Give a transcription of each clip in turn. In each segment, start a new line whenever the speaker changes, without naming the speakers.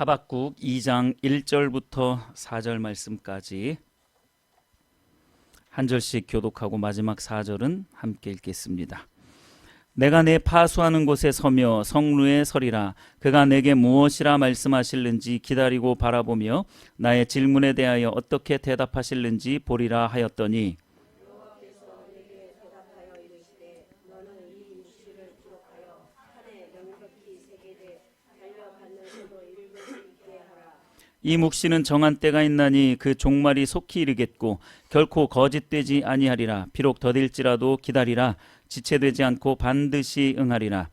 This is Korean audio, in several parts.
하박국 2장 1절부터 4절 말씀까지 한 절씩 교독하고 마지막 4절은 함께 읽겠습니다. 내가 내 파수하는 곳에 서며 성루에 서리라. 그가 내게 무엇이라 말씀하실는지 기다리고 바라보며 나의 질문에 대하여 어떻게 대답하실는지 보리라 하였더니 이 묵시는 정한 때가 있나니 그 종말이 속히 이르겠고 결코 거짓되지 아니하리라. 비록 더딜지라도 기다리라. 지체되지 않고 반드시 응하리라.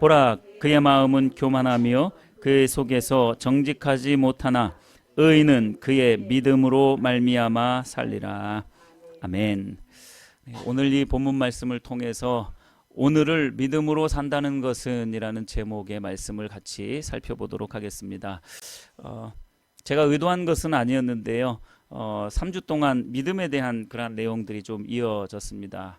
보라, 그의 마음은 교만하며 그의 속에서 정직하지 못하나 의인은 그의 믿음으로 말미암아 살리라. 아멘. 오늘 이 본문 말씀을 통해서 오늘을 믿음으로 산다는 것은 이라는 제목의 말씀을 같이 살펴보도록 하겠습니다. 제가 의도한 것은 아니었는데요. 3주 동안 믿음에 대한 그런 내용들이 좀 이어졌습니다.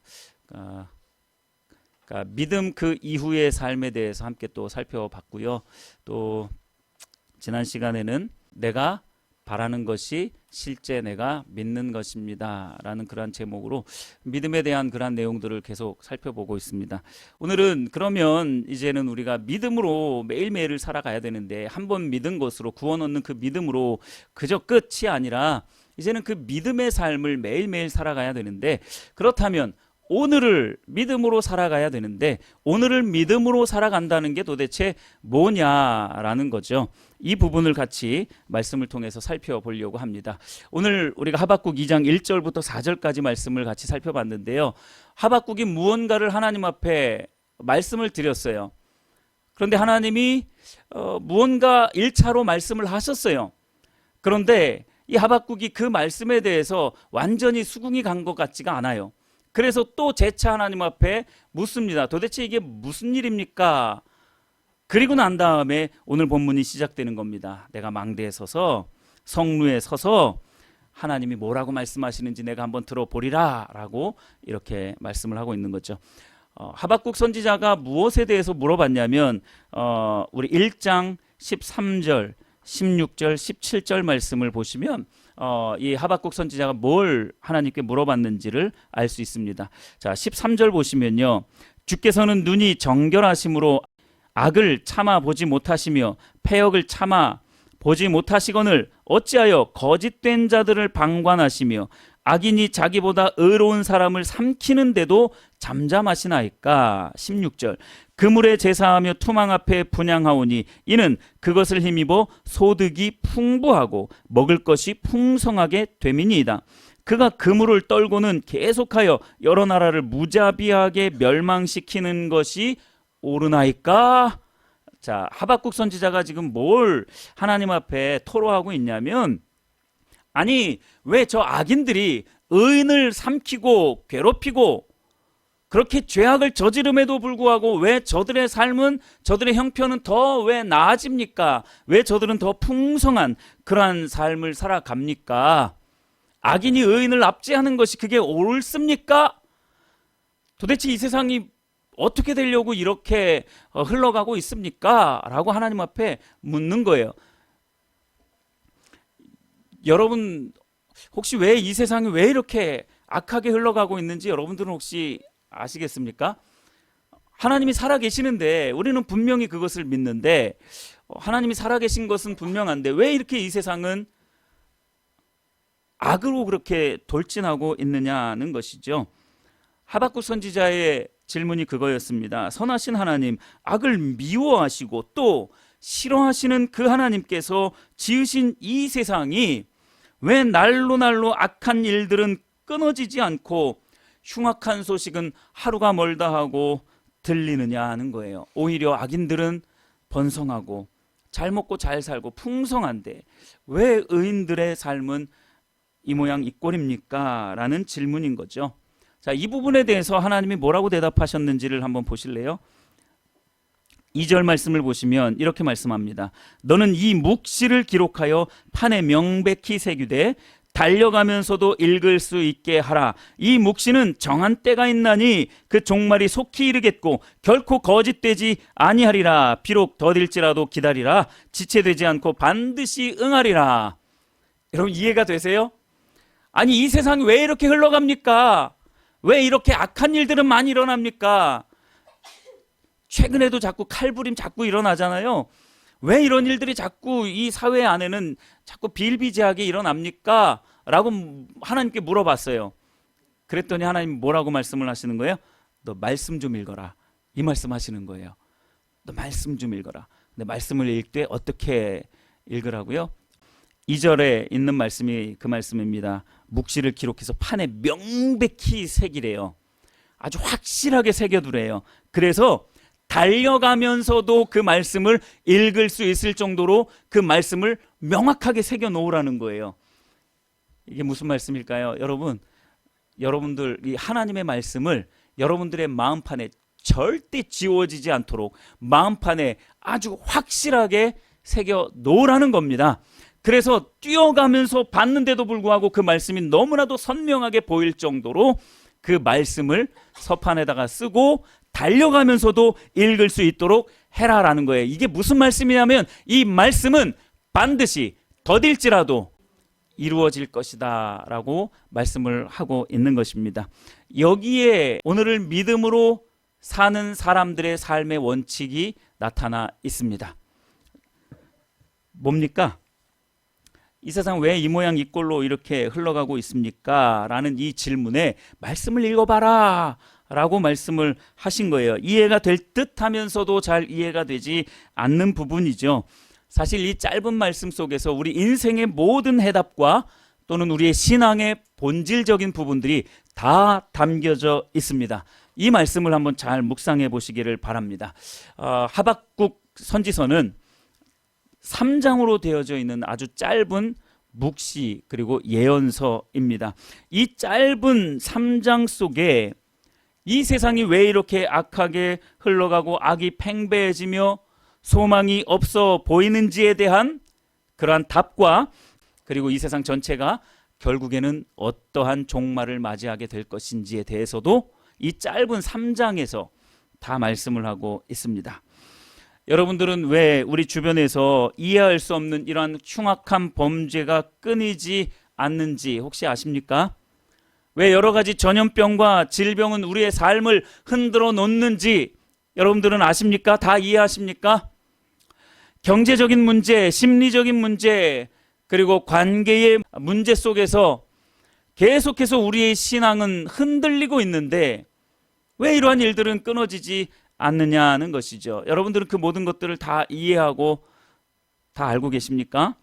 그러니까 믿음 그 이후의 삶에 대해서 함께 또 살펴봤고요. 또 지난 시간에는 내가 바라는 것이 실제 내가 믿는 것입니다 라는 그러한 제목으로 믿음에 대한 그러한 내용들을 계속 살펴보고 있습니다. 오늘은 그러면 이제는 우리가 믿음으로 매일매일을 살아가야 되는데 한번 믿은 것으로 구원 얻는 그 믿음으로 그저 끝이 아니라 이제는 그 믿음의 삶을 매일매일 살아가야 되는데, 그렇다면 오늘을 믿음으로 살아가야 되는데 오늘을 믿음으로 살아간다는 게 도대체 뭐냐라는 거죠. 이 부분을 같이 말씀을 통해서 살펴보려고 합니다. 오늘 우리가 하박국 2장 1절부터 4절까지 말씀을 같이 살펴봤는데요. 하박국이 무언가를 하나님 앞에 말씀을 드렸어요. 그런데 하나님이 무언가 1차로 말씀을 하셨어요. 그런데 이 하박국이 그 말씀에 대해서 완전히 수긍이 간 것 같지가 않아요. 그래서 또 재차 하나님 앞에 묻습니다. 도대체 이게 무슨 일입니까? 그리고 난 다음에 오늘 본문이 시작되는 겁니다. 내가 망대에 서서 성루에 서서 하나님이 뭐라고 말씀하시는지 내가 한번 들어보리라 라고 이렇게 말씀을 하고 있는 거죠. 하박국 선지자가 무엇에 대해서 물어봤냐면 우리 1장 13절 16절 17절 말씀을 보시면 이 하박국 선지자가 뭘 하나님께 물어봤는지를 알 수 있습니다. 자, 13절 보시면요, 주께서는 눈이 정결하심으로 악을 참아 보지 못하시며 패역을 참아 보지 못하시거늘 어찌하여 거짓된 자들을 방관하시며 악인이 자기보다 의로운 사람을 삼키는데도 잠잠하시나이까. 16절 그물에 제사하며 투망 앞에 분향하오니 이는 그것을 힘입어 소득이 풍부하고 먹을 것이 풍성하게 됨이니이다. 그가 그물을 떨고는 계속하여 여러 나라를 무자비하게 멸망시키는 것이 옳으나이까. 자, 하박국 선지자가 지금 뭘 하나님 앞에 토로하고 있냐면, 아니 왜 저 악인들이 의인을 삼키고 괴롭히고 그렇게 죄악을 저지름에도 불구하고 왜 저들의 삶은, 저들의 형편은 더 왜 나아집니까? 왜 저들은 더 풍성한 그러한 삶을 살아갑니까? 악인이 의인을 압제하는 것이 그게 옳습니까? 도대체 이 세상이 어떻게 되려고 이렇게 흘러가고 있습니까? 라고 하나님 앞에 묻는 거예요. 여러분 혹시 왜 이 세상이 왜 이렇게 악하게 흘러가고 있는지 여러분들은 혹시 아시겠습니까? 하나님이 살아계시는데 우리는 분명히 그것을 믿는데, 하나님이 살아계신 것은 분명한데 왜 이렇게 이 세상은 악으로 그렇게 돌진하고 있느냐는 것이죠. 하박국 선지자의 질문이 그거였습니다. 선하신 하나님, 악을 미워하시고 또 싫어하시는 그 하나님께서 지으신 이 세상이 왜 날로 날로 악한 일들은 끊어지지 않고 흉악한 소식은 하루가 멀다 하고 들리느냐 하는 거예요. 오히려 악인들은 번성하고 잘 먹고 잘 살고 풍성한데 왜 의인들의 삶은 이 모양 이 꼴입니까? 라는 질문인 거죠. 자, 이 부분에 대해서 하나님이 뭐라고 대답하셨는지를 한번 보실래요? 2절 말씀을 보시면 이렇게 말씀합니다. 너는 이 묵시를 기록하여 판에 명백히 새기되 달려가면서도 읽을 수 있게 하라. 이 묵시는 정한 때가 있나니 그 종말이 속히 이르겠고 결코 거짓되지 아니하리라. 비록 더딜지라도 기다리라. 지체되지 않고 반드시 응하리라. 여러분 이해가 되세요? 아니 이 세상이 왜 이렇게 흘러갑니까? 왜 이렇게 악한 일들은 많이 일어납니까? 최근에도 자꾸 칼부림 자꾸 일어나잖아요. 왜 이런 일들이 자꾸 이 사회 안에는 자꾸 비일비재하게 일어납니까? 라고 하나님께 물어봤어요. 그랬더니 하나님 뭐라고 말씀을 하시는 거예요? 너 말씀 좀 읽어라. 이 말씀 하시는 거예요. 너 말씀 좀 읽어라. 근데 말씀을 읽되 어떻게 읽으라고요? 2절에 있는 말씀이 그 말씀입니다. 묵시를 기록해서 판에 명백히 새기래요. 아주 확실하게 새겨두래요. 그래서 달려가면서도 그 말씀을 읽을 수 있을 정도로 그 말씀을 명확하게 새겨 놓으라는 거예요. 이게 무슨 말씀일까요? 여러분들 이 하나님의 말씀을 여러분들의 마음판에 절대 지워지지 않도록 마음판에 아주 확실하게 새겨 놓으라는 겁니다. 그래서 뛰어가면서 봤는데도 불구하고 그 말씀이 너무나도 선명하게 보일 정도로 그 말씀을 서판에다가 쓰고 달려가면서도 읽을 수 있도록 해라라는 거예요. 이게 무슨 말씀이냐면 이 말씀은 반드시 더딜지라도 이루어질 것이다 라고 말씀을 하고 있는 것입니다. 여기에 오늘을 믿음으로 사는 사람들의 삶의 원칙이 나타나 있습니다. 뭡니까? 이 세상 왜 이 모양 이 꼴로 이렇게 흘러가고 있습니까? 라는 이 질문에 말씀을 읽어봐라 라고 말씀을 하신 거예요. 이해가 될 듯 하면서도 잘 이해가 되지 않는 부분이죠. 사실 이 짧은 말씀 속에서 우리 인생의 모든 해답과 또는 우리의 신앙의 본질적인 부분들이 다 담겨져 있습니다. 이 말씀을 한번 잘 묵상해 보시기를 바랍니다. 하박국 선지서는 3장으로 되어져 있는 아주 짧은 묵시 그리고 예언서입니다. 이 짧은 3장 속에 이 세상이 왜 이렇게 악하게 흘러가고 악이 팽배해지며 소망이 없어 보이는지에 대한 그러한 답과 그리고 이 세상 전체가 결국에는 어떠한 종말을 맞이하게 될 것인지에 대해서도 이 짧은 3장에서 다 말씀을 하고 있습니다. 여러분들은 왜 우리 주변에서 이해할 수 없는 이러한 흉악한 범죄가 끊이지 않는지 혹시 아십니까? 왜 여러 가지 전염병과 질병은 우리의 삶을 흔들어 놓는지 여러분들은 아십니까? 다 이해하십니까? 경제적인 문제, 심리적인 문제, 그리고 관계의 문제 속에서 계속해서 우리의 신앙은 흔들리고 있는데 왜 이러한 일들은 끊어지지 않느냐는 것이죠. 여러분들은 그 모든 것들을 다 이해하고 다 알고 계십니까?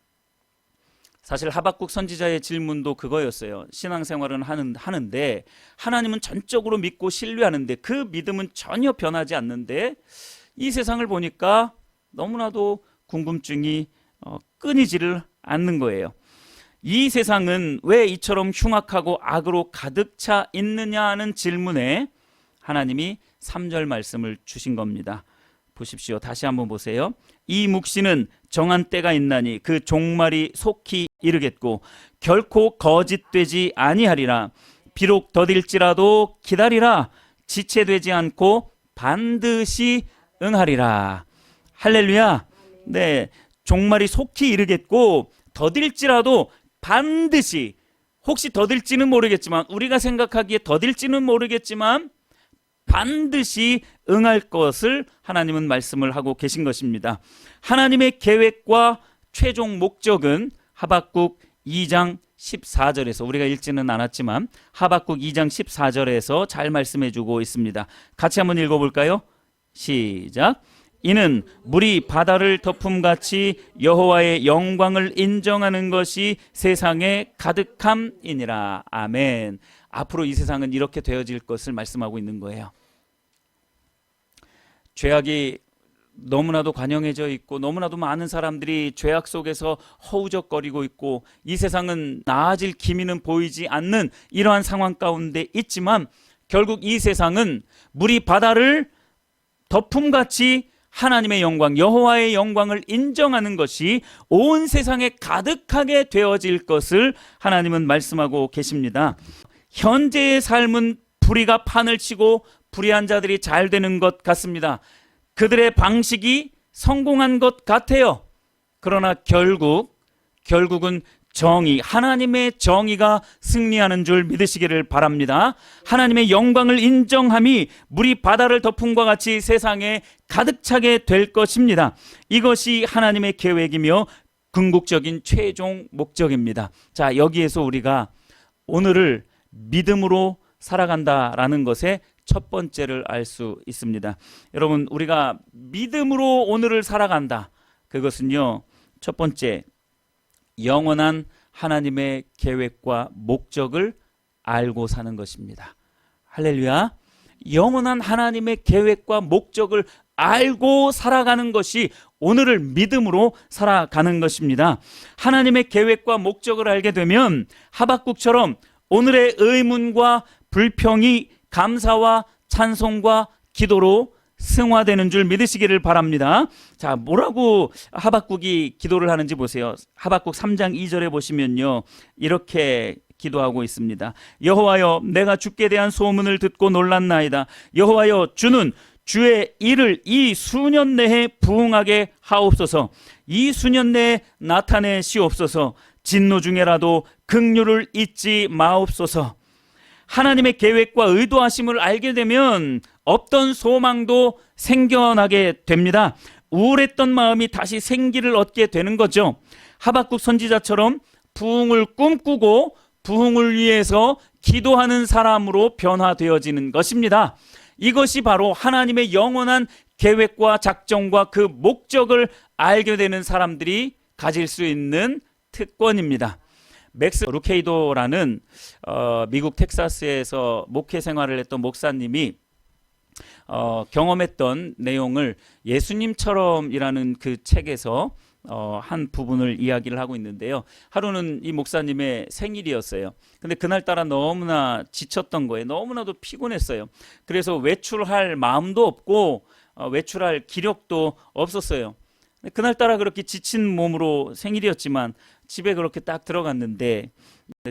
사실 하박국 선지자의 질문도 그거였어요. 신앙생활은 하는데 하나님은 전적으로 믿고 신뢰하는데 그 믿음은 전혀 변하지 않는데 이 세상을 보니까 너무나도 궁금증이 끊이지를 않는 거예요. 이 세상은 왜 이처럼 흉악하고 악으로 가득 차 있느냐는 질문에 하나님이 3절 말씀을 주신 겁니다. 보십시오. 다시 한번 보세요. 이 묵시는 정한 때가 있나니 그 종말이 속히 이르겠고 결코 거짓되지 아니하리라. 비록 더딜지라도 기다리라. 지체되지 않고 반드시 응하리라. 할렐루야. 네, 종말이 속히 이르겠고 더딜지라도 반드시, 혹시 더딜지는 모르겠지만 우리가 생각하기에 더딜지는 모르겠지만 반드시 응할 것을 하나님은 말씀을 하고 계신 것입니다. 하나님의 계획과 최종 목적은 하박국 2장 14절에서 우리가 읽지는 않았지만 하박국 2장 14절에서 잘 말씀해 주고 있습니다. 같이 한번 읽어볼까요? 시작. 이는 물이 바다를 덮음같이 여호와의 영광을 인정하는 것이 세상에 가득함이니라. 아멘. 앞으로 이 세상은 이렇게 되어질 것을 말씀하고 있는 거예요. 죄악이 너무나도 관영해져 있고 너무나도 많은 사람들이 죄악 속에서 허우적거리고 있고 이 세상은 나아질 기미는 보이지 않는 이러한 상황 가운데 있지만 결국 이 세상은 물이 바다를 덮음같이 하나님의 영광, 여호와의 영광을 인정하는 것이 온 세상에 가득하게 되어질 것을 하나님은 말씀하고 계십니다. 현재의 삶은 불의가 판을 치고 불의한 자들이 잘 되는 것 같습니다. 그들의 방식이 성공한 것 같아요. 그러나 결국은 정의, 하나님의 정의가 승리하는 줄 믿으시기를 바랍니다. 하나님의 영광을 인정함이 물이 바다를 덮음과 같이 세상에 가득 차게 될 것입니다. 이것이 하나님의 계획이며 궁극적인 최종 목적입니다. 자, 여기에서 우리가 오늘을 믿음으로 살아간다라는 것의 첫 번째를 알 수 있습니다. 여러분, 우리가 믿음으로 오늘을 살아간다. 그것은요, 첫 번째, 영원한 하나님의 계획과 목적을 알고 사는 것입니다. 할렐루야. 영원한 하나님의 계획과 목적을 알고 살아가는 것이 오늘을 믿음으로 살아가는 것입니다. 하나님의 계획과 목적을 알게 되면 하박국처럼 오늘의 의문과 불평이 감사와 찬송과 기도로 승화되는 줄 믿으시기를 바랍니다. 자, 뭐라고 하박국이 기도를 하는지 보세요. 하박국 3장 2절에 보시면요, 이렇게 기도하고 있습니다. 여호와여, 내가 주께 대한 소문을 듣고 놀랐나이다. 여호와여, 주는 주의 일을 이 수년 내에 부응하게 하옵소서. 이 수년 내에 나타내시옵소서. 진노 중에라도 긍휼을 잊지 마옵소서. 하나님의 계획과 의도하심을 알게 되면 없던 소망도 생겨나게 됩니다. 우울했던 마음이 다시 생기를 얻게 되는 거죠. 하박국 선지자처럼 부흥을 꿈꾸고 부흥을 위해서 기도하는 사람으로 변화되어지는 것입니다. 이것이 바로 하나님의 영원한 계획과 작정과 그 목적을 알게 되는 사람들이 가질 수 있는 특권입니다. 맥스 루케이도라는 미국 텍사스에서 목회 생활을 했던 목사님이 경험했던 내용을 예수님처럼이라는 그 책에서 한 부분을 이야기를 하고 있는데요. 하루는 이 목사님의 생일이었어요. 근데 그날따라 너무나 지쳤던 거예요. 너무나도 피곤했어요. 그래서 외출할 마음도 없고 외출할 기력도 없었어요. 그날따라 그렇게 지친 몸으로 생일이었지만 집에 그렇게 딱 들어갔는데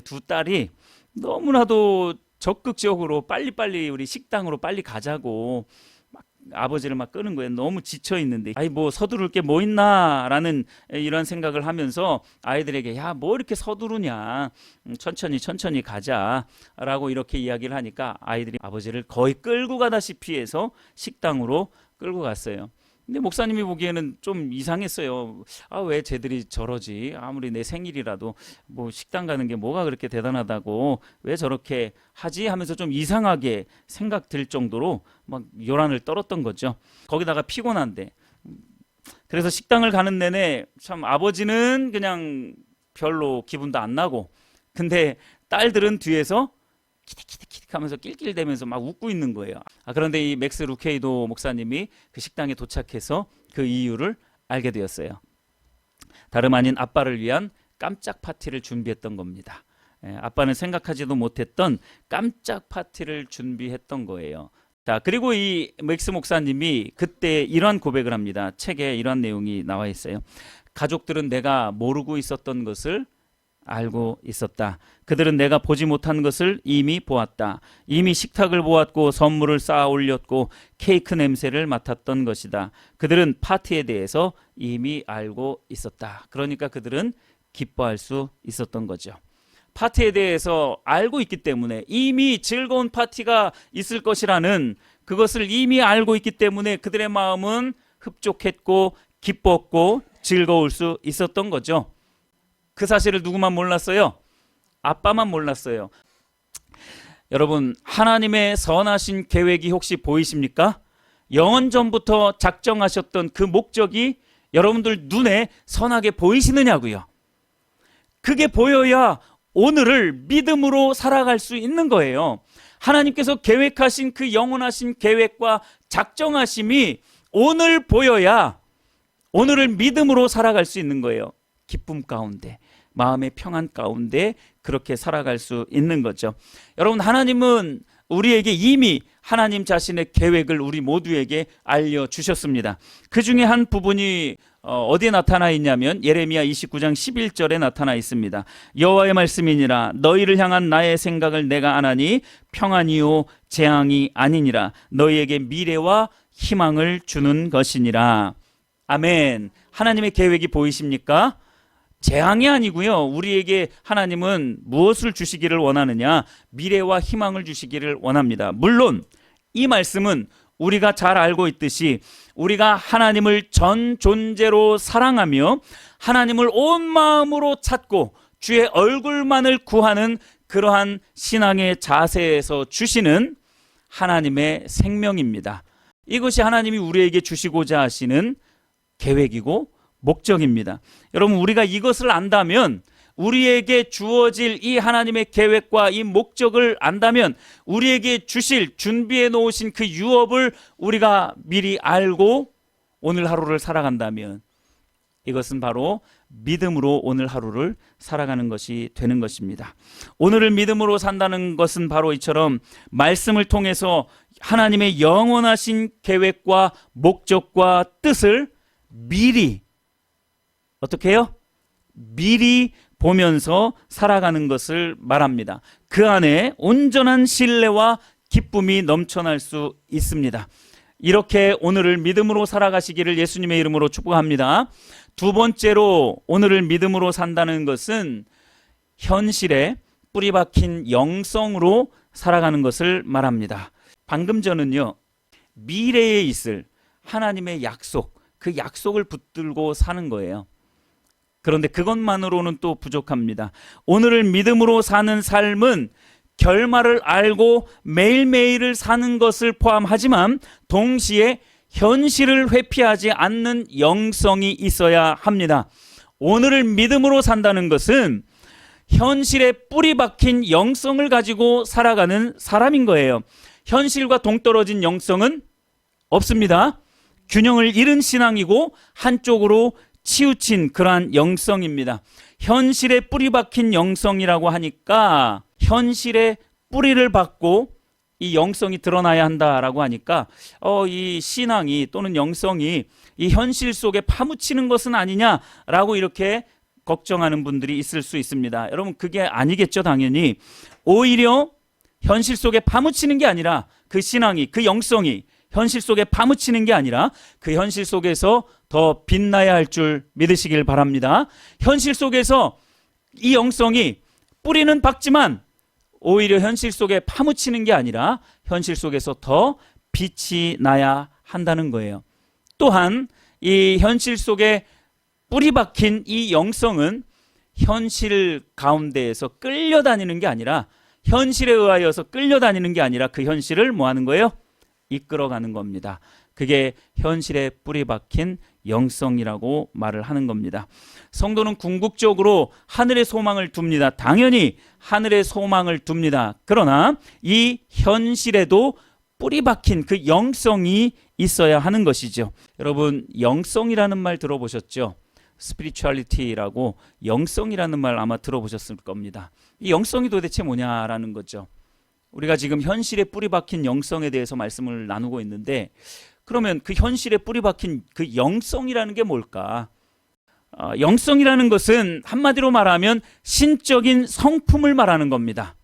두 딸이 너무나도 적극적으로 빨리빨리 우리 식당으로 빨리 가자고 막 아버지를 막 끄는 거예요. 너무 지쳐 있는데 아이 뭐 서두를 게 뭐 있나라는 이런 생각을 하면서 아이들에게 야 뭐 이렇게 서두르냐, 천천히 가자라고 이렇게 이야기를 하니까 아이들이 아버지를 거의 끌고 가다시피 해서 식당으로 끌고 갔어요. 근데 목사님이 보기에는 좀 이상했어요. 아, 왜 쟤들이 저러지? 아무리 내 생일이라도 뭐 식당 가는 게 뭐가 그렇게 대단하다고 왜 저렇게 하지? 하면서 좀 이상하게 생각될 정도로 막 요란을 떨었던 거죠. 거기다가 피곤한데. 그래서 식당을 가는 내내 참 아버지는 그냥 별로 기분도 안 나고, 근데 딸들은 뒤에서 키득키득 하면서 낄낄대면서 막 웃고 있는 거예요. 그런데 이 맥스 루케이도 목사님이 그 식당에 도착해서 그 이유를 알게 되었어요. 다름 아닌 아빠를 위한 깜짝 파티를 준비했던 겁니다. 아빠는 생각하지도 못했던 깜짝 파티를 준비했던 거예요. 자, 그리고 이 맥스 목사님이 그때 이러한 고백을 합니다. 책에 이러한 내용이 나와 있어요. 가족들은 내가 모르고 있었던 것을 알고 있었다. 그들은 내가 보지 못한 것을 이미 보았다. 이미 식탁을 보았고 선물을 쌓아 올렸고 케이크 냄새를 맡았던 것이다. 그들은 파티에 대해서 이미 알고 있었다. 그러니까 그들은 기뻐할 수 있었던 거죠. 파티에 대해서 알고 있기 때문에, 이미 즐거운 파티가 있을 것이라는 그것을 이미 알고 있기 때문에 그들의 마음은 흡족했고 기뻤고 즐거울 수 있었던 거죠. 그 사실을 누구만 몰랐어요? 아빠만 몰랐어요. 여러분, 하나님의 선하신 계획이 혹시 보이십니까? 영원 전부터 작정하셨던 그 목적이 여러분들 눈에 선하게 보이시느냐고요. 그게 보여야 오늘을 믿음으로 살아갈 수 있는 거예요. 하나님께서 계획하신 그 영원하신 계획과 작정하심이 오늘 보여야 오늘을 믿음으로 살아갈 수 있는 거예요. 기쁨 가운데, 마음의 평안 가운데 그렇게 살아갈 수 있는 거죠. 여러분, 하나님은 우리에게 이미 하나님 자신의 계획을 우리 모두에게 알려주셨습니다. 그 중에 한 부분이 어디에 나타나 있냐면 예레미야 29장 11절에 나타나 있습니다. 여호와의 말씀이니라 너희를 향한 나의 생각을 내가 아나니 평안이요 재앙이 아니니라 너희에게 미래와 희망을 주는 것이니라. 아멘. 하나님의 계획이 보이십니까? 재앙이 아니고요. 우리에게 하나님은 무엇을 주시기를 원하느냐? 미래와 희망을 주시기를 원합니다. 물론 이 말씀은 우리가 잘 알고 있듯이 우리가 하나님을 전 존재로 사랑하며 하나님을 온 마음으로 찾고 주의 얼굴만을 구하는 그러한 신앙의 자세에서 주시는 하나님의 생명입니다. 이것이 하나님이 우리에게 주시고자 하시는 계획이고 목적입니다. 여러분, 우리가 이것을 안다면, 우리에게 주어질 이 하나님의 계획과 이 목적을 안다면, 우리에게 주실 준비해 놓으신 그 유업을 우리가 미리 알고 오늘 하루를 살아간다면, 이것은 바로 믿음으로 오늘 하루를 살아가는 것이 되는 것입니다. 오늘을 믿음으로 산다는 것은 바로 이처럼 말씀을 통해서 하나님의 영원하신 계획과 목적과 뜻을 미리 어떻게 해요? 미리 보면서 살아가는 것을 말합니다. 그 안에 온전한 신뢰와 기쁨이 넘쳐날 수 있습니다. 이렇게 오늘을 믿음으로 살아가시기를 예수님의 이름으로 축복합니다. 두 번째로 오늘을 믿음으로 산다는 것은 현실에 뿌리 박힌 영성으로 살아가는 것을 말합니다. 방금 전은요, 미래에 있을 하나님의 약속, 그 약속을 붙들고 사는 거예요. 그런데 그것만으로는 또 부족합니다. 오늘을 믿음으로 사는 삶은 결말을 알고 매일매일을 사는 것을 포함하지만 동시에 현실을 회피하지 않는 영성이 있어야 합니다. 오늘을 믿음으로 산다는 것은 현실에 뿌리 박힌 영성을 가지고 살아가는 사람인 거예요. 현실과 동떨어진 영성은 없습니다. 균형을 잃은 신앙이고 한쪽으로 치우친 그러한 영성입니다. 현실에 뿌리 박힌 영성이라고 하니까 현실에 뿌리를 박고 이 영성이 드러나야 한다라고 하니까 이 신앙이 또는 영성이 이 현실 속에 파묻히는 것은 아니냐라고 이렇게 걱정하는 분들이 있을 수 있습니다. 여러분, 그게 아니겠죠. 당연히 오히려 현실 속에 파묻히는 게 아니라 그 신앙이, 그 영성이 현실 속에 파묻히는 게 아니라 그 현실 속에서 더 빛나야 할 줄 믿으시길 바랍니다. 현실 속에서 이 영성이 뿌리는 박지만 오히려 현실 속에 파묻히는 게 아니라 현실 속에서 더 빛이 나야 한다는 거예요. 또한 이 현실 속에 뿌리 박힌 이 영성은 현실 가운데에서 끌려다니는 게 아니라, 현실에 의하여서 끌려다니는 게 아니라 그 현실을 뭐 하는 거예요? 이끌어가는 겁니다. 그게 현실에 뿌리 박힌 영성이라고 말을 하는 겁니다. 성도는 궁극적으로 하늘의 소망을 둡니다. 당연히 하늘의 소망을 둡니다. 그러나 이 현실에도 뿌리 박힌 그 영성이 있어야 하는 것이죠. 여러분, 영성이라는 말 들어보셨죠? 스피리추얼리티라고 영성이라는 말 아마 들어보셨을 겁니다. 이 영성이 도대체 뭐냐라는 거죠. 우리가 지금 현실에 뿌리 박힌 영성에 대해서 말씀을 나누고 있는데, 그러면 그 현실에 뿌리 박힌 그 영성이라는 게 뭘까? 영성이라는 것은 한마디로 말하면 신적인 성품을 말하는 겁니다.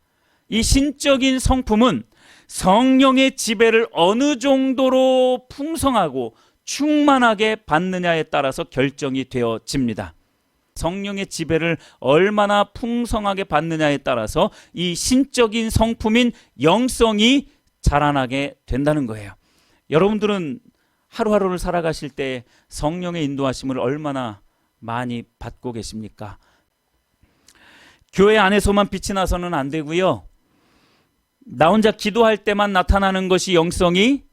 이 신적인 성품은 성령의 지배를 어느 정도로 풍성하고 충만하게 받느냐에 따라서 결정이 되어집니다. 성령의 지배를 얼마나 풍성하게 받느냐에 따라서 이 신적인 성품인 영성이 자라나게 된다는 거예요. 여러분들은 하루하루를 살아가실 때 성령의 인도하심을 얼마나 많이 받고 계십니까? 교회 안에서만 빛이 나서는 안 되고요. 나 혼자 기도할 때만 나타나는 것이 영성이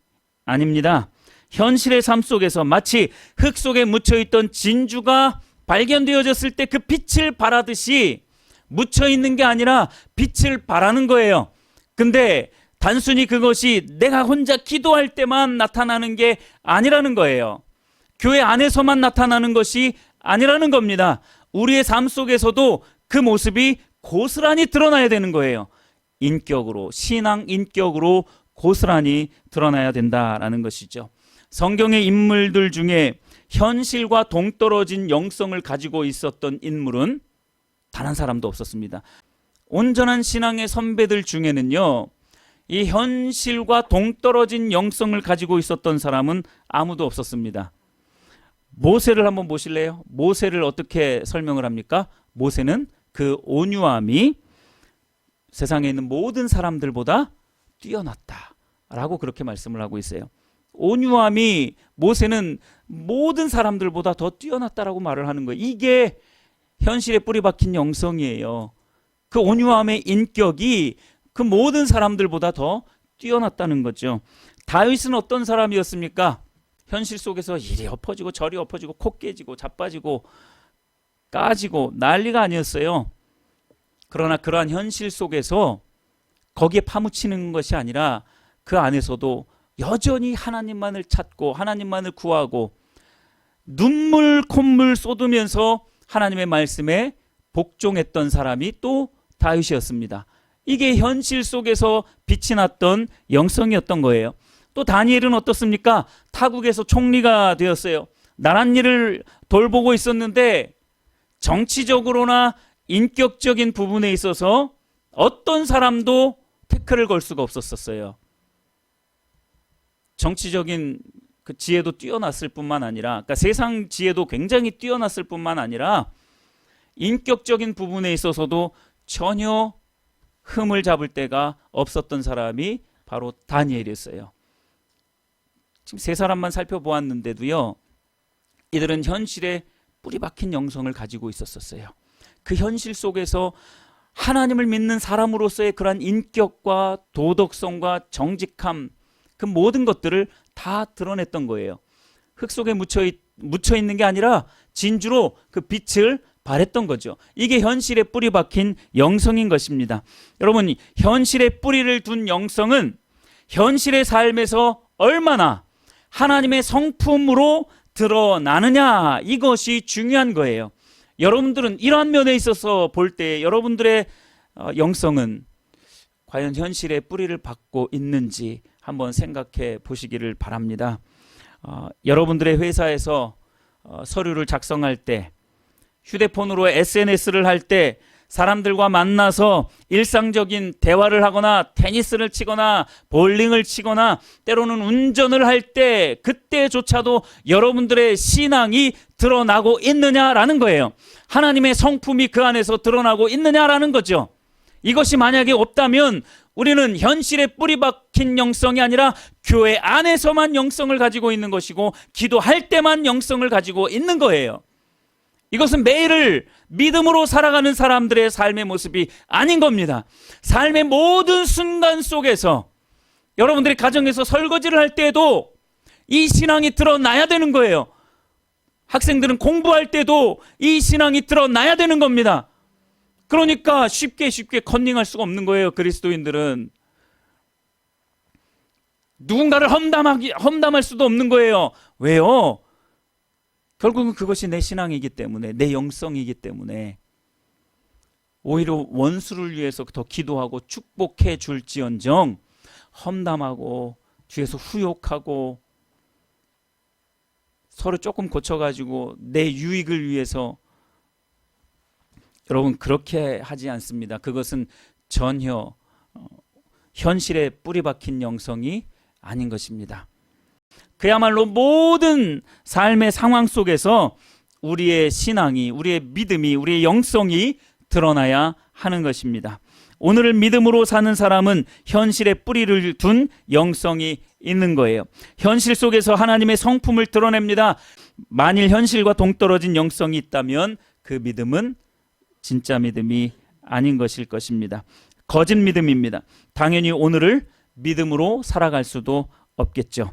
아닙니다. 현실의 삶 속에서 마치 흙 속에 묻혀있던 진주가 발견되어졌을 때 그 빛을 발하듯이 묻혀있는 게 아니라 빛을 발하는 거예요. 근데 단순히 그것이 내가 혼자 기도할 때만 나타나는 게 아니라는 거예요. 교회 안에서만 나타나는 것이 아니라는 겁니다. 우리의 삶 속에서도 그 모습이 고스란히 드러나야 되는 거예요. 인격으로, 신앙 인격으로 고스란히 드러나야 된다라는 것이죠. 성경의 인물들 중에 현실과 동떨어진 영성을 가지고 있었던 인물은 단 한 사람도 없었습니다. 온전한 신앙의 선배들 중에는요, 이 현실과 동떨어진 영성을 가지고 있었던 사람은 아무도 없었습니다. 모세를 한번 보실래요? 모세를 어떻게 설명을 합니까? 모세는 그 온유함이 세상에 있는 모든 사람들보다 뛰어났다라고 그렇게 말씀을 하고 있어요. 온유함이 모세는 모든 사람들보다 더 뛰어났다라고 말을 하는 거예요. 이게 현실에 뿌리 박힌 영성이에요. 그 온유함의 인격이 그 모든 사람들보다 더 뛰어났다는 거죠. 다윗은 어떤 사람이었습니까? 현실 속에서 이리 엎어지고 저리 엎어지고 코 깨지고 자빠지고 까지고 난리가 아니었어요. 그러나 그러한 현실 속에서 거기에 파묻히는 것이 아니라 그 안에서도 여전히 하나님만을 찾고 하나님만을 구하고 눈물 콧물 쏟으면서 하나님의 말씀에 복종했던 사람이 또 다윗이었습니다. 이게 현실 속에서 빛이 났던 영성이었던 거예요. 또 다니엘은 어떻습니까? 타국에서 총리가 되었어요. 나란 일을 돌보고 있었는데 정치적으로나 인격적인 부분에 있어서 어떤 사람도 태클을 걸 수가 없었어요. 정치적인 그 지혜도 뛰어났을 뿐만 아니라, 그러니까 세상 지혜도 굉장히 뛰어났을 뿐만 아니라 인격적인 부분에 있어서도 전혀 흠을 잡을 데가 없었던 사람이 바로 다니엘이었어요. 지금 세 사람만 살펴보았는데도요, 이들은 현실에 뿌리 박힌 영성을 가지고 있었어요. 그 현실 속에서 하나님을 믿는 사람으로서의 그러한 인격과 도덕성과 정직함, 그 모든 것들을 다 드러냈던 거예요. 흙 속에 묻혀 있는 게 아니라 진주로 그 빛을 발했던 거죠. 이게 현실에 뿌리 박힌 영성인 것입니다. 여러분, 현실에 뿌리를 둔 영성은 현실의 삶에서 얼마나 하나님의 성품으로 드러나느냐, 이것이 중요한 거예요. 여러분들은 이러한 면에 있어서 볼 때 여러분들의 영성은 과연 현실에 뿌리를 박고 있는지 한번 생각해 보시기를 바랍니다. 여러분들의 회사에서 서류를 작성할 때, 휴대폰으로 SNS를 할 때, 사람들과 만나서 일상적인 대화를 하거나 테니스를 치거나 볼링을 치거나 때로는 운전을 할 때, 그때조차도 여러분들의 신앙이 드러나고 있느냐라는 거예요. 하나님의 성품이 그 안에서 드러나고 있느냐라는 거죠. 이것이 만약에 없다면 우리는 현실에 뿌리 박힌 영성이 아니라 교회 안에서만 영성을 가지고 있는 것이고 기도할 때만 영성을 가지고 있는 거예요. 이것은 매일을 믿음으로 살아가는 사람들의 삶의 모습이 아닌 겁니다. 삶의 모든 순간 속에서 여러분들이 가정에서 설거지를 할 때에도 이 신앙이 드러나야 되는 거예요. 학생들은 공부할 때도 이 신앙이 드러나야 되는 겁니다. 그러니까 쉽게 컨닝할 수가 없는 거예요. 그리스도인들은 누군가를 험담할 수도 없는 거예요. 왜요? 결국은 그것이 내 신앙이기 때문에, 내 영성이기 때문에 오히려 원수를 위해서 더 기도하고 축복해 줄지언정 험담하고 뒤에서 후욕하고 서로 조금 고쳐가지고 내 유익을 위해서, 여러분 그렇게 하지 않습니다. 그것은 전혀 현실에 뿌리 박힌 영성이 아닌 것입니다. 그야말로 모든 삶의 상황 속에서 우리의 신앙이, 우리의 믿음이, 우리의 영성이 드러나야 하는 것입니다. 오늘을 믿음으로 사는 사람은 현실에 뿌리를 둔 영성이 있는 거예요. 현실 속에서 하나님의 성품을 드러냅니다. 만일 현실과 동떨어진 영성이 있다면 그 믿음은 진짜 믿음이 아닌 것일 것입니다. 거짓 믿음입니다. 당연히 오늘을 믿음으로 살아갈 수도 없겠죠.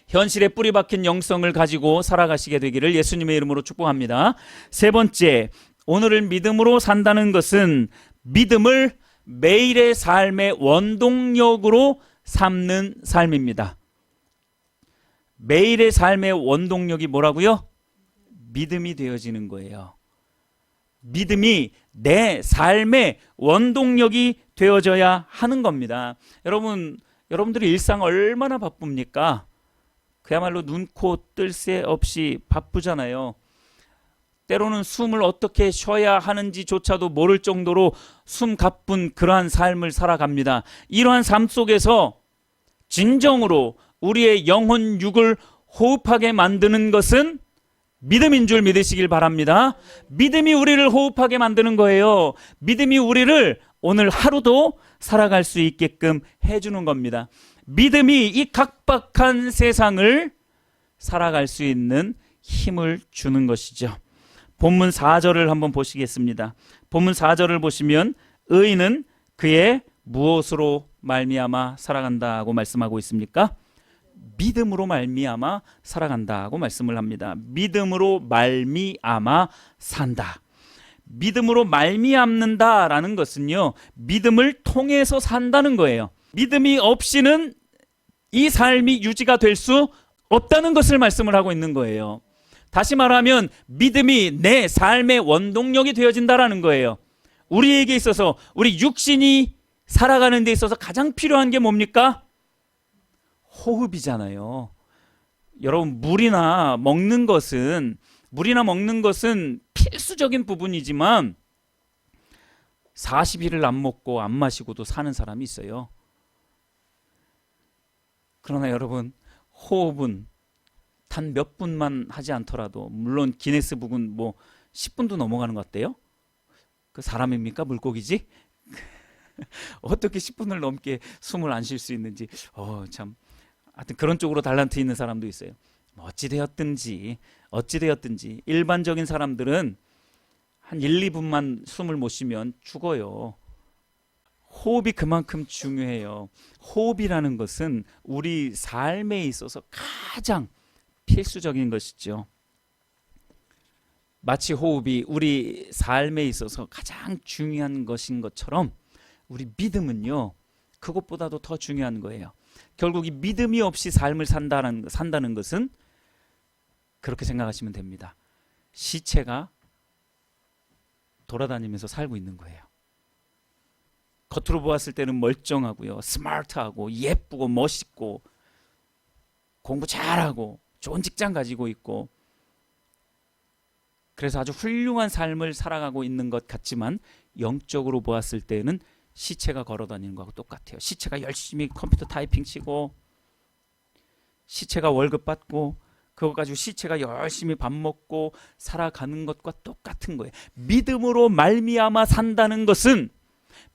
현실에 뿌리 박힌 영성을 가지고 살아가시게 되기를 예수님의 이름으로 축복합니다. 세 번째, 오늘을 믿음으로 산다는 것은 믿음을 매일의 삶의 원동력으로 삼는 삶입니다. 매일의 삶의 원동력이 뭐라고요? 믿음이 되어지는 거예요. 믿음이 내 삶의 원동력이 되어져야 하는 겁니다. 여러분들이 일상 얼마나 바쁩니까? 그야말로 눈코 뜰 새 없이 바쁘잖아요. 때로는 숨을 어떻게 쉬어야 하는지조차도 모를 정도로 숨 가쁜 그러한 삶을 살아갑니다. 이러한 삶 속에서 진정으로 우리의 영혼 육을 호흡하게 만드는 것은 믿음인 줄 믿으시길 바랍니다. 믿음이 우리를 호흡하게 만드는 거예요. 믿음이 우리를 오늘 하루도 살아갈 수 있게끔 해주는 겁니다. 믿음이 이 각박한 세상을 살아갈 수 있는 힘을 주는 것이죠. 본문 4절을 한번 보시겠습니다. 본문 4절을 보시면 의인은 그의 무엇으로 말미암아 살아간다고 말씀하고 있습니까? 믿음으로 말미암아 살아간다고 말씀을 합니다. 믿음으로 말미암아 산다. 믿음으로 말미암는다라는 것은요, 믿음을 통해서 산다는 거예요. 믿음이 없이는 이 삶이 유지가 될 수 없다는 것을 말씀을 하고 있는 거예요. 다시 말하면 믿음이 내 삶의 원동력이 되어진다라는 거예요. 우리에게 있어서, 우리 육신이 살아가는 데 있어서 가장 필요한 게 뭡니까? 호흡이잖아요. 여러분, 물이나 먹는 것은 필수적인 부분이지만 40일을 안 먹고 안 마시고도 사는 사람이 있어요. 그러나 여러분, 호흡은 단 몇 분만 하지 않더라도, 물론 기네스북은 뭐 10분도 넘어가는 것 같대요. 그 사람입니까? 물고기지? 어떻게 10분을 넘게 숨을 안 쉴 수 있는지 참, 하여튼 그런 쪽으로 달란트 있는 사람도 있어요. 어찌되었든지 일반적인 사람들은 한 1, 2분만 숨을 못 쉬면 죽어요. 호흡이 그만큼 중요해요. 호흡이라는 것은 우리 삶에 있어서 가장 필수적인 것이죠. 마치 호흡이 우리 삶에 있어서 가장 중요한 것인 것처럼 우리 믿음은요, 그것보다도 더 중요한 거예요. 결국 이 믿음이 없이 삶을 산다는 것은 그렇게 생각하시면 됩니다. 시체가 돌아다니면서 살고 있는 거예요. 겉으로 보았을 때는 멀쩡하고요, 스마트하고 예쁘고 멋있고 공부 잘하고 좋은 직장 가지고 있고, 그래서 아주 훌륭한 삶을 살아가고 있는 것 같지만 영적으로 보았을 때는 시체가 걸어다니는 거하고 똑같아요. 시체가 열심히 컴퓨터 타이핑 치고, 시체가 월급 받고, 그거 가지고 시체가 열심히 밥 먹고 살아가는 것과 똑같은 거예요. 믿음으로 말미암아 산다는 것은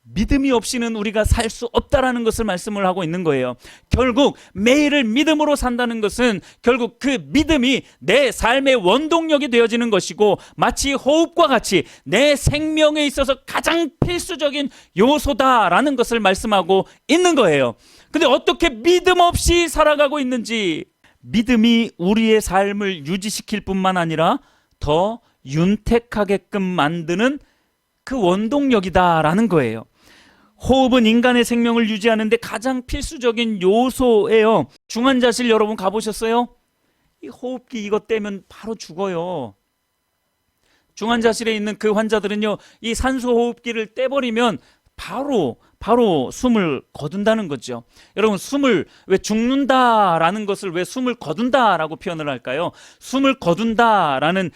믿음이 없이는 우리가 살 수 없다라는 것을 말씀을 하고 있는 거예요. 결국 매일을 믿음으로 산다는 것은 결국 그 믿음이 내 삶의 원동력이 되어지는 것이고, 마치 호흡과 같이 내 생명에 있어서 가장 필수적인 요소다라는 것을 말씀하고 있는 거예요. 근데 어떻게 믿음 없이 살아가고 있는지, 믿음이 우리의 삶을 유지시킬 뿐만 아니라 더 윤택하게끔 만드는 그 원동력이다라는 거예요. 호흡은 인간의 생명을 유지하는 데 가장 필수적인 요소예요. 중환자실 여러분 가보셨어요? 이 호흡기 이거 떼면 바로 죽어요. 중환자실에 있는 그 환자들은요, 이 산소 호흡기를 떼버리면 바로 숨을 거둔다는 거죠. 여러분, 숨을 왜 죽는다라는 것을 왜 숨을 거둔다라고 표현을 할까요? 숨을 거둔다라는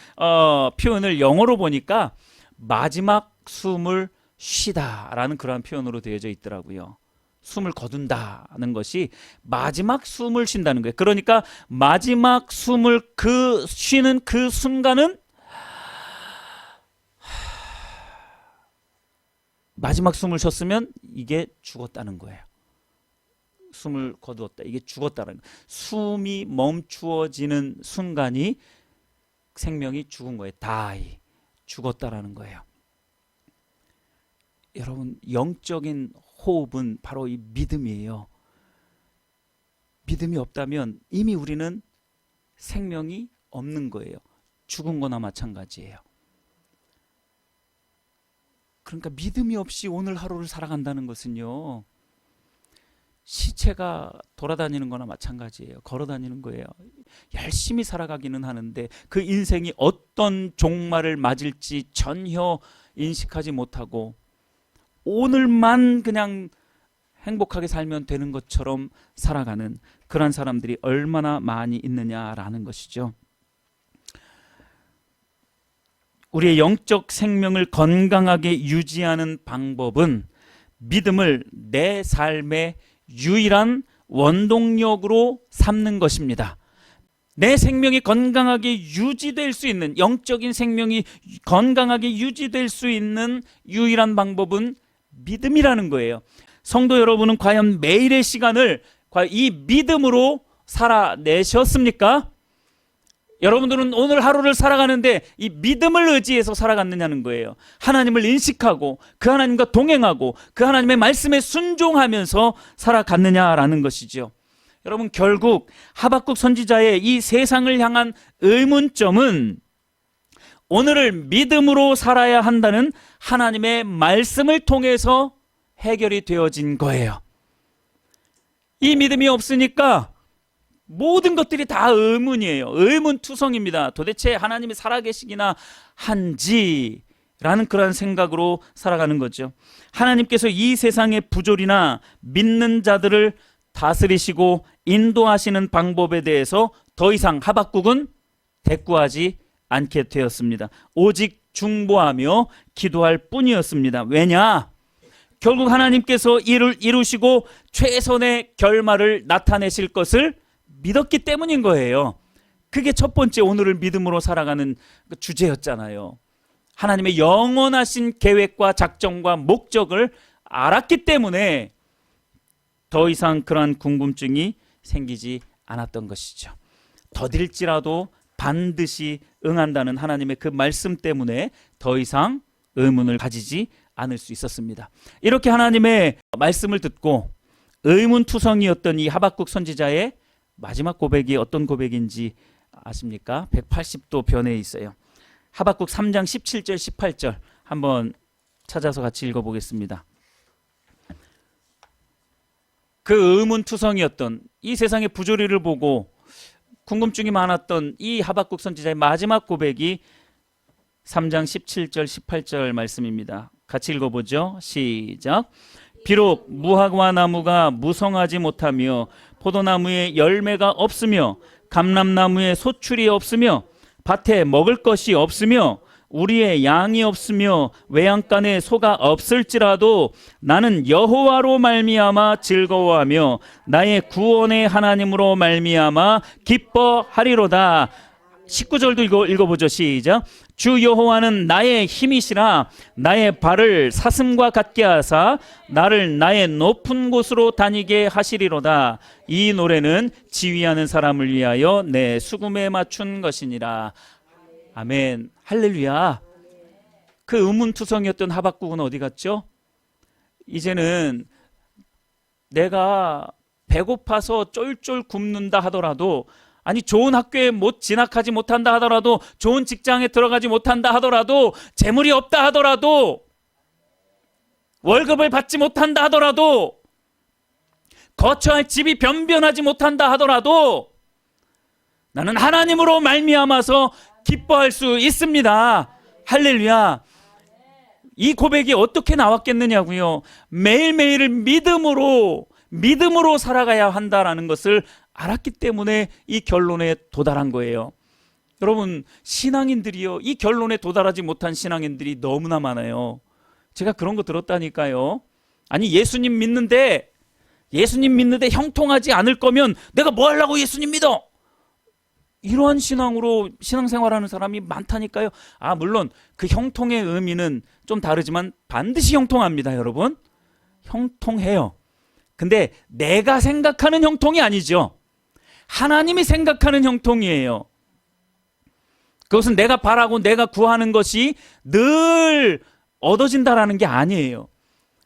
표현을 영어로 보니까 마지막 숨을 쉬다라는 그러한 표현으로 되어져 있더라고요. 숨을 거둔다는 것이 마지막 숨을 쉰다는 거예요. 그러니까 마지막 숨을 쉬는 그 순간은 마지막 숨을 쉬었으면 이게 죽었다는 거예요. 숨을 거두었다, 이게 죽었다는 거예요. 숨이 멈추어지는 순간이 생명이 죽은 거예요. die, 죽었다라는 거예요. 여러분, 영적인 호흡은 바로 이 믿음이에요. 믿음이 없다면 이미 우리는 생명이 없는 거예요. 죽은 거나 마찬가지예요. 그러니까 믿음이 없이 오늘 하루를 살아간다는 것은요, 시체가 돌아다니는 거나 마찬가지예요. 걸어 다니는 거예요. 열심히 살아가기는 하는데 그 인생이 어떤 종말을 맞을지 전혀 인식하지 못하고 오늘만 그냥 행복하게 살면 되는 것처럼 살아가는 그런 사람들이 얼마나 많이 있느냐라는 것이죠. 우리의 영적 생명을 건강하게 유지하는 방법은 믿음을 내 삶의 유일한 원동력으로 삼는 것입니다. 내 생명이 건강하게 유지될 수 있는, 영적인 생명이 건강하게 유지될 수 있는 유일한 방법은 믿음이라는 거예요. 성도 여러분은 과연 매일의 시간을 과연 이 믿음으로 살아내셨습니까? 여러분들은 오늘 하루를 살아가는데 이 믿음을 의지해서 살아갔느냐는 거예요. 하나님을 인식하고 그 하나님과 동행하고 그 하나님의 말씀에 순종하면서 살아갔느냐라는 것이죠. 여러분, 결국 하박국 선지자의 이 세상을 향한 의문점은 오늘을 믿음으로 살아야 한다는 하나님의 말씀을 통해서 해결이 되어진 거예요. 이 믿음이 없으니까 모든 것들이 다 의문이에요. 의문투성입니다. 도대체 하나님이 살아계시기나 한지라는 그런 생각으로 살아가는 거죠. 하나님께서 이 세상의 부조리나 믿는 자들을 다스리시고 인도하시는 방법에 대해서 더 이상 하박국은 대꾸하지 않게 되었습니다. 오직 중보하며 기도할 뿐이었습니다. 왜냐? 결국 하나님께서 이를 이루시고 최선의 결말을 나타내실 것을 믿었기 때문인 거예요. 그게 첫 번째 오늘을 믿음으로 살아가는 주제였잖아요. 하나님의 영원하신 계획과 작정과 목적을 알았기 때문에 더 이상 그러한 궁금증이 생기지 않았던 것이죠. 더딜지라도 반드시 응한다는 하나님의 그 말씀 때문에 더 이상 의문을 가지지 않을 수 있었습니다. 이렇게 하나님의 말씀을 듣고 의문투성이었던 이 하박국 선지자의 마지막 고백이 어떤 고백인지 아십니까? 180도 변해 있어요. 하박국 3장 17절 18절 한번 찾아서 같이 읽어보겠습니다. 그 의문투성이었던 이 세상의 부조리를 보고 궁금증이 많았던 이 하박국 선지자의 마지막 고백이 3장 17절 18절 말씀입니다. 같이 읽어보죠. 시작. 비록 무화과 나무가 무성하지 못하며 포도나무에 열매가 없으며 감람나무에 소출이 없으며 밭에 먹을 것이 없으며 우리의 양이 없으며 외양간에 소가 없을지라도 나는 여호와로 말미암아 즐거워하며 나의 구원의 하나님으로 말미암아 기뻐하리로다. 19절도 읽어보죠. 시작. 주 여호와는 나의 힘이시라. 나의 발을 사슴과 같게 하사 나를 나의 높은 곳으로 다니게 하시리로다. 이 노래는 지휘하는 사람을 위하여 내 수금에 맞춘 것이니라. 아멘. 할렐루야. 그 의문투성이었던 하박국은 어디 갔죠? 이제는 내가 배고파서 쫄쫄 굶는다 하더라도, 아니 좋은 학교에 못 진학하지 못한다 하더라도, 좋은 직장에 들어가지 못한다 하더라도, 재물이 없다 하더라도, 월급을 받지 못한다 하더라도, 거처할 집이 변변하지 못한다 하더라도 나는 하나님으로 말미암아서 기뻐할 수 있습니다. 할렐루야. 이 고백이 어떻게 나왔겠느냐고요. 매일매일을 믿음으로 살아가야 한다라는 것을 알았기 때문에 이 결론에 도달한 거예요. 여러분, 신앙인들이요, 이 결론에 도달하지 못한 신앙인들이 너무나 많아요. 제가 그런 거 들었다니까요. 아니 예수님 믿는데 형통하지 않을 거면 내가 뭐 하려고 예수님 믿어? 이러한 신앙으로 신앙생활하는 사람이 많다니까요. 물론 그 형통의 의미는 좀 다르지만 반드시 형통합니다. 여러분, 형통해요. 근데 내가 생각하는 형통이 아니죠. 하나님이 생각하는 형통이에요. 그것은 내가 바라고 내가 구하는 것이 늘 얻어진다라는 게 아니에요.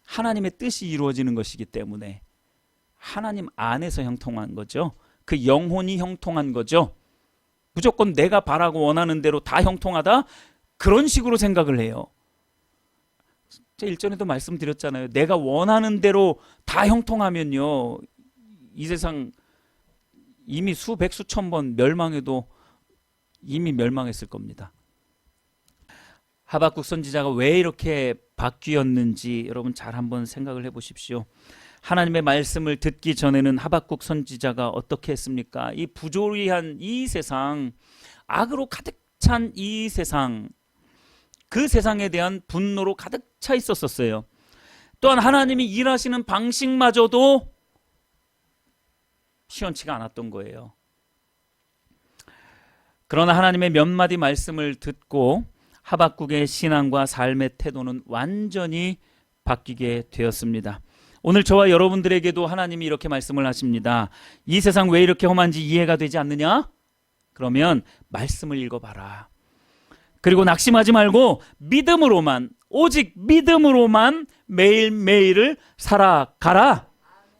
하나님의 뜻이 이루어지는 것이기 때문에 하나님 안에서 형통한 거죠. 그 영혼이 형통한 거죠. 무조건 내가 바라고 원하는 대로 다 형통하다? 그런 식으로 생각을 해요. 제가 일전에도 말씀드렸잖아요. 내가 원하는 대로 다 형통하면요, 이 세상 이미 수백 수천 번 멸망해도 이미 멸망했을 겁니다. 하박국 선지자가 왜 이렇게 바뀌었는지 여러분 잘 한번 생각을 해보십시오. 하나님의 말씀을 듣기 전에는 하박국 선지자가 어떻게 했습니까? 이 부조리한 이 세상, 악으로 가득 찬 이 세상, 그 세상에 대한 분노로 가득 차 있었어요. 또한 하나님이 일하시는 방식마저도 시원치가 않았던 거예요. 그러나 하나님의 몇 마디 말씀을 듣고 하박국의 신앙과 삶의 태도는 완전히 바뀌게 되었습니다. 오늘 저와 여러분들에게도 하나님이 이렇게 말씀을 하십니다. 이 세상 왜 이렇게 험한지 이해가 되지 않느냐? 그러면 말씀을 읽어봐라. 그리고 낙심하지 말고 믿음으로만, 오직 믿음으로만 매일매일을 살아가라.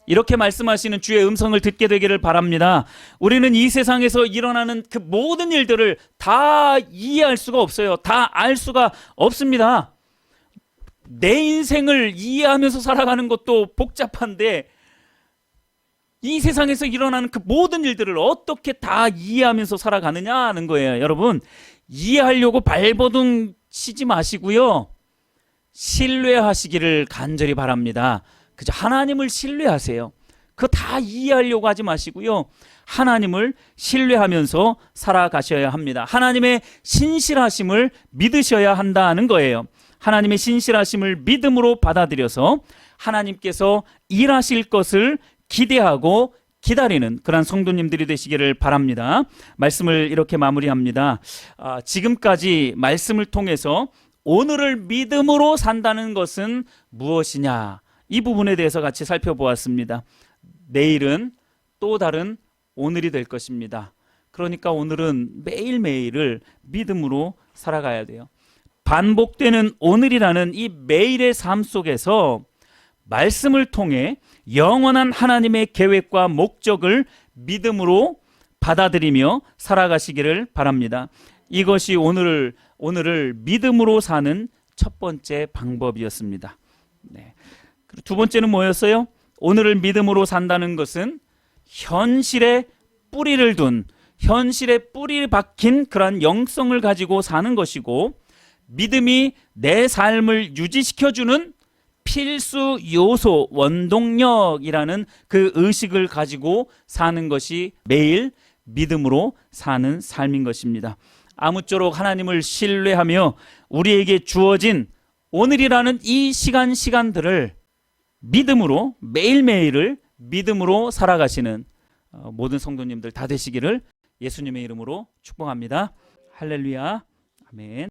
이렇게 말씀하시는 주의 음성을 듣게 되기를 바랍니다. 우리는 이 세상에서 일어나는 그 모든 일들을 다 이해할 수가 없어요. 다 알 수가 없습니다. 내 인생을 이해하면서 살아가는 것도 복잡한데 이 세상에서 일어나는 그 모든 일들을 어떻게 다 이해하면서 살아가느냐 하는 거예요. 여러분, 이해하려고 발버둥 치지 마시고요, 신뢰하시기를 간절히 바랍니다. 그저 하나님을 신뢰하세요. 그거 다 이해하려고 하지 마시고요, 하나님을 신뢰하면서 살아가셔야 합니다. 하나님의 신실하심을 믿으셔야 한다는 거예요. 하나님의 신실하심을 믿음으로 받아들여서 하나님께서 일하실 것을 기대하고 기다리는 그런 성도님들이 되시기를 바랍니다. 말씀을 이렇게 마무리합니다. 지금까지 말씀을 통해서 오늘을 믿음으로 산다는 것은 무엇이냐, 이 부분에 대해서 같이 살펴보았습니다. 내일은 또 다른 오늘이 될 것입니다. 그러니까 오늘은 매일매일을 믿음으로 살아가야 돼요. 반복되는 오늘이라는 이 매일의 삶 속에서 말씀을 통해 영원한 하나님의 계획과 목적을 믿음으로 받아들이며 살아가시기를 바랍니다. 이것이 오늘을 믿음으로 사는 첫 번째 방법이었습니다. 네. 그리고 두 번째는 뭐였어요? 오늘을 믿음으로 산다는 것은 현실에 뿌리를 둔, 현실에 뿌리를 박힌 그러한 영성을 가지고 사는 것이고, 믿음이 내 삶을 유지시켜주는 필수 요소, 원동력이라는 그 의식을 가지고 사는 것이 매일 믿음으로 사는 삶인 것입니다. 아무쪼록 하나님을 신뢰하며 우리에게 주어진 오늘이라는 이 시간들을 믿음으로, 매일매일을 믿음으로 살아가시는 모든 성도님들 다 되시기를 예수님의 이름으로 축복합니다. 할렐루야. 아멘.